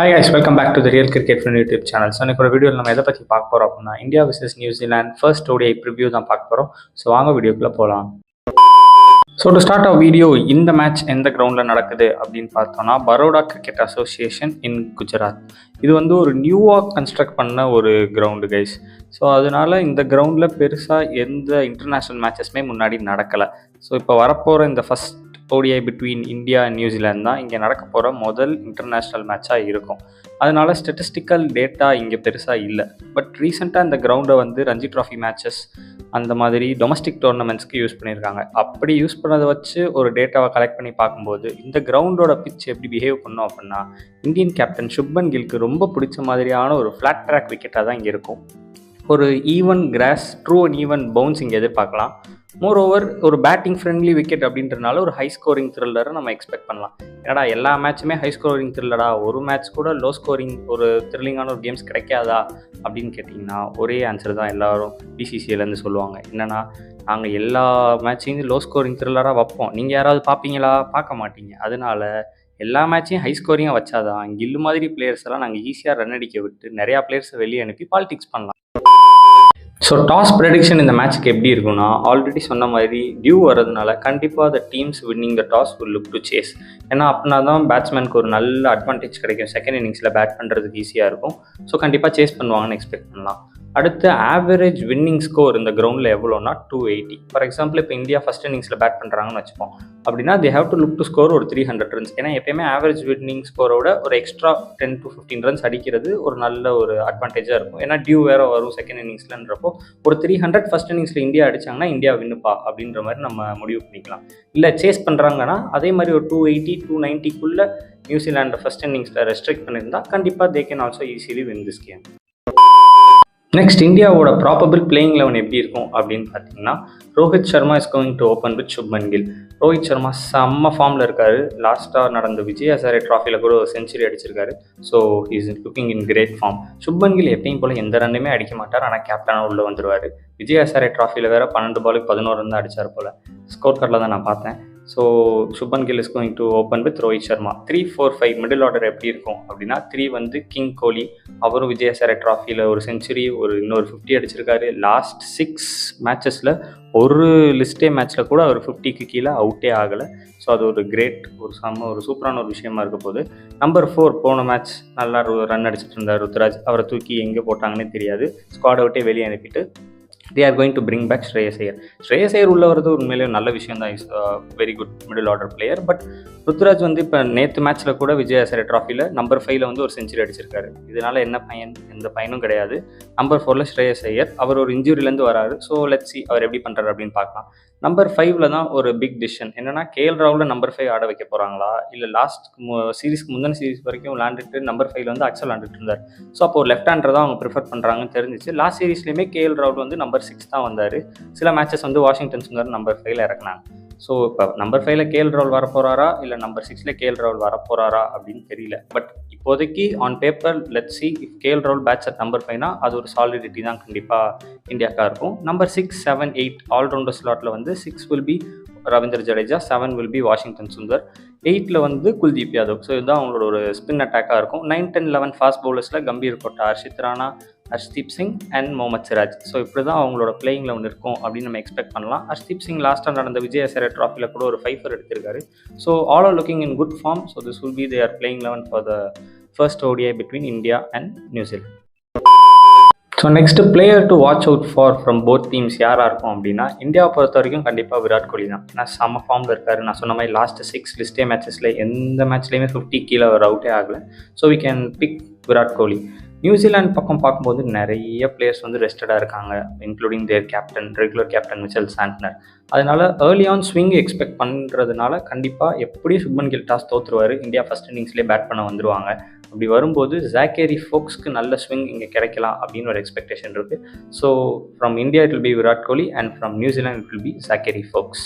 Hi guys, welcome back to the real cricket friend YouTube channel. So இன்னைக்கு ஒரு வீடியோவில் நம்ம எதை பற்றி பார்க்க போகிறோம் அப்படின்னா India vs New Zealand first ODI preview தான் பார்க்க போகிறோம். ஸோ வாங்க வீடியோக்குள்ளே போகலாம். So to start off video, இந்த மேட்ச் எந்த கிரவுண்டில் நடக்குது அப்படின்னு பார்த்தோம்னா Baroda cricket association in Gujarat. இது வந்து ஒரு நியூவாக கன்ஸ்ட்ரக்ட் பண்ண ஒரு கிரவுண்டு கைஸ். ஸோ அதனால இந்த கிரவுண்டில் பெருசாக எந்த இன்டர்நேஷ்னல் மேட்சஸ்மே முன்னாடி நடக்கலை. ஸோ இப்போ வரப்போகிற இந்த first ODI between India and New Zealand தான் இங்கே நடக்க போகிற முதல் இன்டர்நேஷ்னல் மேட்சாக இருக்கும். அதனால ஸ்டட்டிஸ்டிக்கல் டேட்டா இங்கே பெருசாக இல்லை. பட் ரீசெண்டாக இந்த கிரவுண்டை வந்து ரஞ்சி ட்ராஃபி மேட்சஸ் அந்த மாதிரி டொமஸ்டிக் டோர்னமெண்ட்ஸ்க்கு யூஸ் பண்ணியிருக்காங்க. அப்படி யூஸ் பண்ணதை வச்சு ஒரு டேட்டாவை கலெக்ட் பண்ணி பார்க்கும்போது இந்த கிரவுண்டோட பிச் எப்படி பிஹேவ் பண்ணோம் அப்படின்னா இந்தியன் கேப்டன் சுப்மன் கில்க்கு ரொம்ப பிடிச்ச மாதிரியான ஒரு ஃப்ளாட் ட்ராக் விக்கெட்டாக தான் இங்கே இருக்கும். ஒரு even cross, true and even bounce இங்கே எதிர்பார்க்கலாம். மோர் ஓவர் ஒரு பேட்டிங் ஃப்ரெண்ட்லி விக்கெட் அப்படின்றனால ஒரு ஹை ஸ்கோரிங் த்ரில்லரை நம்ம எக்ஸ்பெக்ட் பண்ணலாம். ஏன்னா எல்லா மேட்சுமே ஹை ஸ்கோரிங் த்ரில்லரா, ஒரு மேட்ச் கூட லோ ஸ்கோரிங் ஒரு த்ரில்லிங்கான ஒரு கேம்ஸ் கிடைக்காதா அப்படின்னு கேட்டிங்கன்னா ஒரே ஆன்சர் தான் எல்லாரும் BCCIலேருந்து சொல்லுவாங்க. என்னென்னா நாங்கள் எல்லா மேட்சையும் லோ ஸ்கோரிங் த்ரில்லராக வைப்போம், நீங்கள் யாராவது பார்ப்பீங்களா? பார்க்க மாட்டீங்க. அதனால எல்லா மேட்சையும் ஹை ஸ்கோரிங்காக வச்சாதான் கில்லு மாதிரி பிளேயர்ஸ் எல்லாம் நாங்கள் ஈஸியாக ரன் அடிக்க விட்டு நிறையா பிளேயர்ஸை வெளியே அனுப்பி பாலிடிக்ஸ் பண்ணலாம். ஸோ டாஸ் ப்ரெடிக்ஷன் இந்த மேட்ச்சுக்கு எப்படி இருக்குன்னா, ஆல்ரெடி சொன்ன மாதிரி டியூ வரதுனால கண்டிப்பாக the teams winning the toss will look to chase. ஏன்னா அப்படின்னா தான் பேட்ஸ்மேனுக்கு ஒரு நல்ல அட்வான்டேஜ் கிடைக்கும். செகண்ட் இன்னிங்ஸில் பேட் பண்ணுறதுக்கு ஈஸியாக இருக்கும். ஸோ கண்டிப்பாக சேஸ் பண்ணுவாங்கன்னு எக்ஸ்பெக்ட் பண்ணலாம். அடுத்து ஆவரேஜ் வின்னிங் ஸ்கோர் இந்த கிரவுண்டில் எவ்வளோனா 280. ஃபார் எக்ஸாம்பிள் இப்போ இந்தியா ஃபஸ்ட் இன்னிங்ஸில் பேட் பண்ணுறாங்கன்னு வச்சுப்போம். அப்படின்னா they have to look to score ஒரு 300 ரன்ஸ். ஏன்னா எப்பயுமே ஆவரேஜ் வின்னிங் ஸ்கோரோட ஒரு எக்ஸ்ட்ரா 10 to 15 ரன்ஸ் அடிக்கிறது ஒரு நல்ல ஒரு அட்வான்டேஜாக இருக்கும். ஏன்னா டியூ வேறு வரும் செகண்ட் இன்னிங்ஸ்லன்றப்போ ஒரு 300 ஃபஸ்ட் இன்னிங்ஸில் இந்தியா அடித்தாங்கன்னா இந்தியா வின்னுப்பா அப்படின்ற மாதிரி நம்ம முடிவு பண்ணிக்கலாம். இல்லை சேஸ் பண்ணுறாங்கன்னா அதே மாதிரி ஒரு 280 290க்குள்ளே நியூசிலாண்டை ஃபஸ்ட் இன்னிங்ஸில் ரெஸ்ட்ரிக்ட் பண்ணியிருந்தால் கண்டிப்பாக they can also easily win this game. Next இந்தியாவோட ப்ராபபிள் பிளேயிங் 11 எப்படி இருக்கும் அப்படின்னு பார்த்தீங்கன்னா Rohit Sharma is going to open with Shubman Gill. Rohit Sharma செம்ம ஃபார்மில் இருக்கார். லாஸ்ட்டாக நடந்த விஜய் ஹசாரே ட்ராஃபியில் கூட ஒரு செஞ்சுரி அடிச்சிருக்காரு. So is looking in great form. Shubman Gill எப்பயும் போல் எந்த ரன்னுமே அடிக்க மாட்டார், ஆனால் கேப்டனாக உள்ளே வந்துடுவார். விஜய் ஹசாரே ட்ராஃபியில் வேறு 12 பாலுக்கு 11 ரன் தான் அடித்தார் போல். ஸ்கோர் கார்டில் தான் நான் பார்த்தேன். So Shubman Gill is going to open with Rohit Sharma. 3, 4, 5 middle order எப்படி இருக்கும் அப்படின்னா 3 வந்து கிங் கோலி. அவரும் விஜய் ஹசாரே ட்ராஃபியில் ஒரு செஞ்சுரி, இன்னொரு 50 அடிச்சிருக்காரு. லாஸ்ட் 6 மேட்சஸில் ஒரு லிஸ்டே மேட்ச்சில் கூட அவர் 50க்கு கீழே அவுட்டே ஆகலை. ஸோ அது ஒரு கிரேட், ஒரு சூப்பரான ஒரு விஷயமா இருக்க போகுது. நம்பர் 4 போன மேட்ச் நல்லா ரன் அடிச்சிட்டு இருந்தார் ருத்ராஜ். அவரை தூக்கி எங்கே போட்டாங்கன்னே தெரியாது, ஸ்குவாட் அவுட்டே வெளியே அனுப்பிட்டு they are going to bring back Shreyas Iyer. Shreyas Iyer உள்ள வரது உண்மையிலே நல்ல விஷயம் தான். Is very good middle order player. But Ruturaj வந்து இப்போ நேற்று மேட்ச்சில் கூட விஜய் ஹசாரே ட்ராஃபியில் நம்பர் 5 வந்து ஒரு செஞ்சுரி அடிச்சிருக்காரு. இதனால் என்ன பயன்? எந்த பயனும் கிடையாது. நம்பர் 4 Shreyas Iyer அவர் ஒரு இன்ஜுரியிலேருந்து வராரு. ஸோ லெட்ஸ் சி அவர் எப்படி பண்ணுறாரு அப்படின்னு பார்க்கலாம். நம்பர் 5 தான் ஒரு பிக் டிசிஷன். என்னென்னா KL ராகுல நம்பர் 5 ஆட வைக்க போகிறாங்களா, இல்லை லாஸ்ட் சீரீஸ்க்கு முந்தின சீரீஸ் வரைக்கும் விளாண்டுட்டு நம்பர் 5 வந்து அக்சல் விளாண்டுட்டு இருந்தார். ஸோ அப்போ ஒரு லெஃப்ட் ஹேண்டர் தான் அவங்க ப்ரிஃபர் பண்ணுறாங்கன்னு தெரிஞ்சிச்சு. லாஸ்ட் சீரீஸ்லேயுமே KL ராகுல் வந்து நம்பர் 6 தான் வந்தார். சில மேட்சஸ் வந்து வாஷிங்டன் சுந்தர் நம்பர் 5 இறக்குனாங்க. ஸோ இப்போ நம்பர் 5 KL ராகுல் வரப்போகிறாரா, இல்லை நம்பர் 6 KL ராகுல் வரப்போகிறாரா அப்படின்னு தெரியல. பட் இப்போதைக்கு on paper let's see if KL ராகுல் பேட்ஸ் அட் நம்பர் 5னா அது ஒரு சாலிடிட்டி தான் கண்டிப்பாக இந்தியாவுக்காக இருக்கும். நம்பர் 6, 7, 8 ஆல்ரவுண்டர் ஸ்லாட்டில் வந்து 6 will be Ravindra Jadeja, 7 will be Washington Sundar, 8ல் வந்து குல்தீப் யாதவ். ஸோ இதுதான் அவங்களோட ஒரு ஸ்பின் அட்டாக்காக இருக்கும். 9, 10, 11 ஃபாஸ்ட் பவுலர்ஸில் Gambhir quota, Harshit Rana, Arshdeep Singh and Mohammed Siraj. So இப்படி தான் அவங்களோட பிளேயிங் 11 இருக்கும் அப்படின்னு நம்ம எக்ஸ்பெக்ட் பண்ணலாம். ஹர்ஷ்தீப் சிங் லாஸ்ட்டாக நடந்த விஜய் ஹசாரே ட்ராஃபியில் கூட ஒரு 5 எடுத்திருக்காரு. So all are looking in good form. So this will be their playing 11 for the first ODI between India and New Zealand. So next player to watch out for from both teams யாராக இருக்கும் அப்படின்னா இந்தியாவை பொறுத்த வரைக்கும் கண்டிப்பாக விராட் கோலி தான். ஏன்னா செம்ம ஃபார்மில் இருக்காரு. நான் சொன்ன மாதிரி லாஸ்ட் 6 லிஸ்டே மேட்சஸில் எந்த மேட்ச்லேயுமே 50 கீழே ஒரு அவுட்டே ஆகலை. So we can pick Virat Kohli. New Zealand பக்கம் பார்க்கும்போது நிறைய பிளேயர்ஸ் வந்து ரெஸ்டடாக இருக்காங்க, including their captain, regular captain Mitchell Santner. அதனால ஏர்லி ஆன் ஸ்விங் எக்ஸ்பெக்ட் பண்ணுறதுனால கண்டிப்பாக எப்படியும் சுப்மன் கில் டாஸ் தோற்றுருவார். இந்தியா ஃபஸ்ட் இன்னிங்ஸ்லேயே பேட் பண்ண வந்துடுவாங்க. அப்படி வரும்போது ஜாக்கேரி ஃபோக்ஸ்க்கு நல்ல ஸ்விங் இங்கே கிடைக்கலாம் அப்படின்னு ஒரு எக்ஸ்பெக்டேஷன் இருக்குது. So from India it will be Virat Kohli and from New Zealand it will be Zakary Foulkes.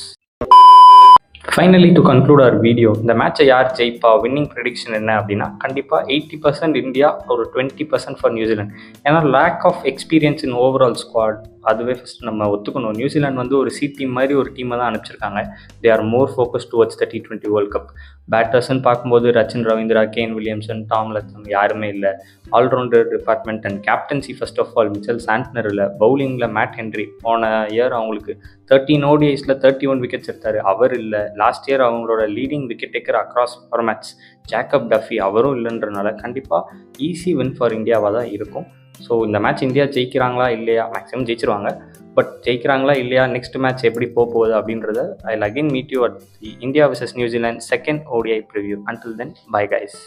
Finally to conclude our video, இந்த மேட்சை யார் ஜெயிப்பா, வின்னிங் ப்ரெடிக்ஷன் என்ன அப்படின்னா கண்டிப்பாக 80% இந்தியா, ஒரு 20% ஃபார் நியூசிலாந்து. ஏன்னா lack of experience in overall squad அதுவே ஃபஸ்ட்டு நம்ம ஒத்துக்கணும். நியூசிலாந்து வந்து ஒரு சி டீம் மாதிரி ஒரு டீமை தான் அனுப்பிச்சிருக்காங்க. They are more focus towards the T20 world cup. பேட்டர்ஸ்ன்னு பார்க்கும்போது Rachin Ravindra, Kane Williamson, Tom Latham யாருமே இல்லை. Allrounder department and captaincy first of all Mitchell Santner இல்லை. பவுலிங்கில் மேட் ஹென்ரி போன இயர் அவங்களுக்கு 13 ODIஸில் 31 விக்கெட்ஸ் எடுத்தார், அவர் இல்லை. லாஸ்ட் இயர் அவங்களோட leading wicket taker across formats Jacob Duffy அவரும் இல்லைன்றனால கண்டிப்பாக ஈஸி வின் ஃபார் இந்தியாவாக தான் இருக்கும். ஸோ இந்த மேட்ச் இந்தியா ஜெயிக்கிறாங்களா இல்லையா, மேக்ஸிமம் ஜெயிச்சிருவாங்க. பட் ஜெயிக்கிறாங்களா இல்லையா, நெக்ஸ்ட் மேட்ச் எப்படி போகுது அப்படின்றத I will again meet you at the India vs New Zealand second ODI preview. Until then bye guys.